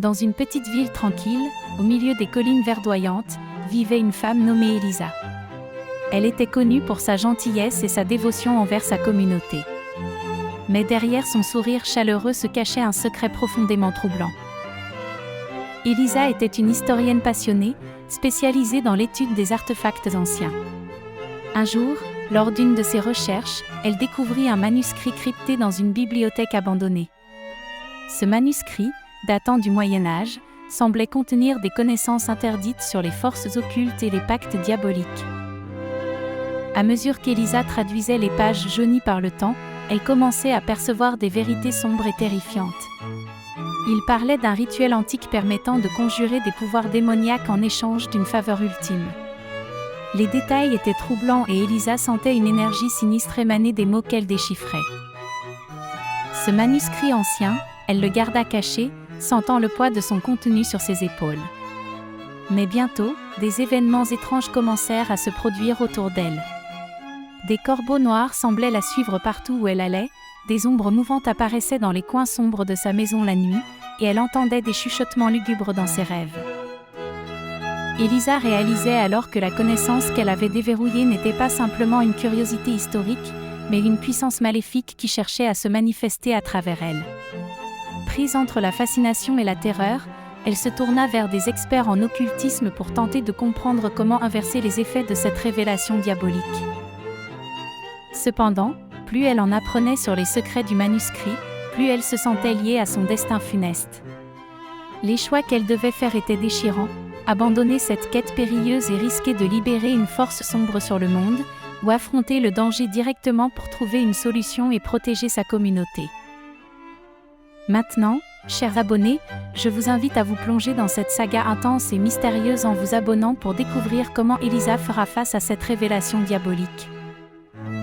Dans une petite ville tranquille, au milieu des collines verdoyantes, vivait une femme nommée Élisa. Elle était connue pour sa gentillesse et sa dévotion envers sa communauté. Mais derrière son sourire chaleureux se cachait un secret profondément troublant. Élisa était une historienne passionnée, spécialisée dans l'étude des artefacts anciens. Un jour, lors d'une de ses recherches, elle découvrit un manuscrit crypté dans une bibliothèque abandonnée. Ce manuscrit, datant du Moyen Âge, semblait contenir des connaissances interdites sur les forces occultes et les pactes diaboliques. À mesure qu'Élisa traduisait les pages jaunies par le temps, elle commençait à percevoir des vérités sombres et terrifiantes. Il parlait d'un rituel antique permettant de conjurer des pouvoirs démoniaques en échange d'une faveur ultime. Les détails étaient troublants et Élisa sentait une énergie sinistre émaner des mots qu'elle déchiffrait. Ce manuscrit ancien, elle le garda caché, sentant le poids de son contenu sur ses épaules. Mais bientôt, des événements étranges commencèrent à se produire autour d'elle. Des corbeaux noirs semblaient la suivre partout où elle allait, des ombres mouvantes apparaissaient dans les coins sombres de sa maison la nuit, et elle entendait des chuchotements lugubres dans ses rêves. Élisa réalisait alors que la connaissance qu'elle avait déverrouillée n'était pas simplement une curiosité historique, mais une puissance maléfique qui cherchait à se manifester à travers elle. Prise entre la fascination et la terreur, elle se tourna vers des experts en occultisme pour tenter de comprendre comment inverser les effets de cette révélation diabolique. Cependant, plus elle en apprenait sur les secrets du manuscrit, plus elle se sentait liée à son destin funeste. Les choix qu'elle devait faire étaient déchirants: abandonner cette quête périlleuse et risquer de libérer une force sombre sur le monde, ou affronter le danger directement pour trouver une solution et protéger sa communauté. Maintenant, chers abonnés, je vous invite à vous plonger dans cette saga intense et mystérieuse en vous abonnant pour découvrir comment Élisa fera face à cette révélation diabolique.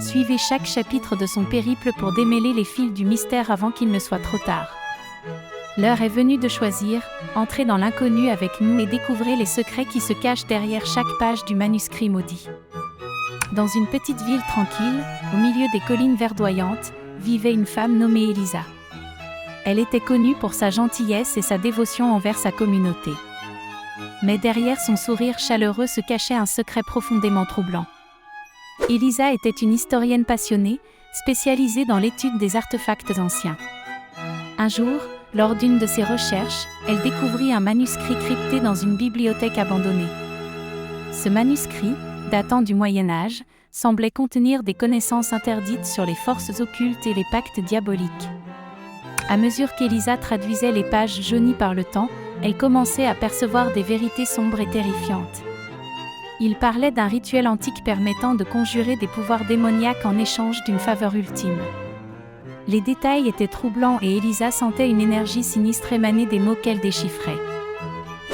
Suivez chaque chapitre de son périple pour démêler les fils du mystère avant qu'il ne soit trop tard. L'heure est venue de choisir, entrez dans l'inconnu avec nous et découvrez les secrets qui se cachent derrière chaque page du manuscrit maudit. Dans une petite ville tranquille, au milieu des collines verdoyantes, vivait une femme nommée Élisa. Elle était connue pour sa gentillesse et sa dévotion envers sa communauté. Mais derrière son sourire chaleureux se cachait un secret profondément troublant. Élisa était une historienne passionnée, spécialisée dans l'étude des artefacts anciens. Un jour, lors d'une de ses recherches, elle découvrit un manuscrit crypté dans une bibliothèque abandonnée. Ce manuscrit, datant du Moyen Âge, semblait contenir des connaissances interdites sur les forces occultes et les pactes diaboliques. À mesure qu'Élisa traduisait les pages jaunies par le temps, elle commençait à percevoir des vérités sombres et terrifiantes. Il parlait d'un rituel antique permettant de conjurer des pouvoirs démoniaques en échange d'une faveur ultime. Les détails étaient troublants et Élisa sentait une énergie sinistre émaner des mots qu'elle déchiffrait.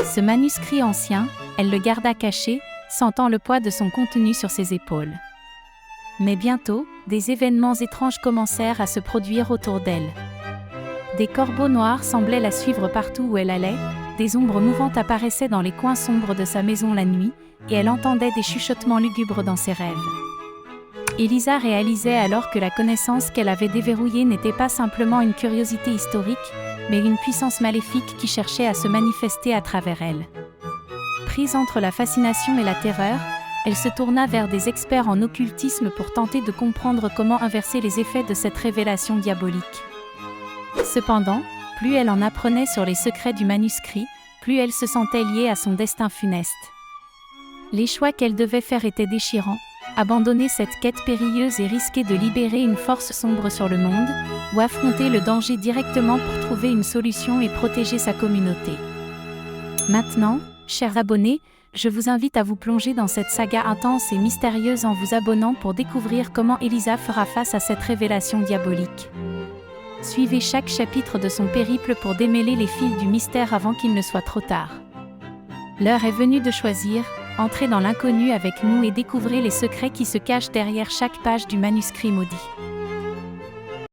Ce manuscrit ancien, elle le garda caché, sentant le poids de son contenu sur ses épaules. Mais bientôt, des événements étranges commencèrent à se produire autour d'elle. Des corbeaux noirs semblaient la suivre partout où elle allait, des ombres mouvantes apparaissaient dans les coins sombres de sa maison la nuit, et elle entendait des chuchotements lugubres dans ses rêves. Élisa réalisait alors que la connaissance qu'elle avait déverrouillée n'était pas simplement une curiosité historique, mais une puissance maléfique qui cherchait à se manifester à travers elle. Prise entre la fascination et la terreur, elle se tourna vers des experts en occultisme pour tenter de comprendre comment inverser les effets de cette révélation diabolique. Cependant, plus elle en apprenait sur les secrets du manuscrit, plus elle se sentait liée à son destin funeste. Les choix qu'elle devait faire étaient déchirants: abandonner cette quête périlleuse et risquer de libérer une force sombre sur le monde, ou affronter le danger directement pour trouver une solution et protéger sa communauté. Maintenant, chers abonnés, je vous invite à vous plonger dans cette saga intense et mystérieuse en vous abonnant pour découvrir comment Élisa fera face à cette révélation diabolique. Suivez chaque chapitre de son périple pour démêler les fils du mystère avant qu'il ne soit trop tard. L'heure est venue de choisir, entrez dans l'inconnu avec nous et découvrez les secrets qui se cachent derrière chaque page du manuscrit maudit.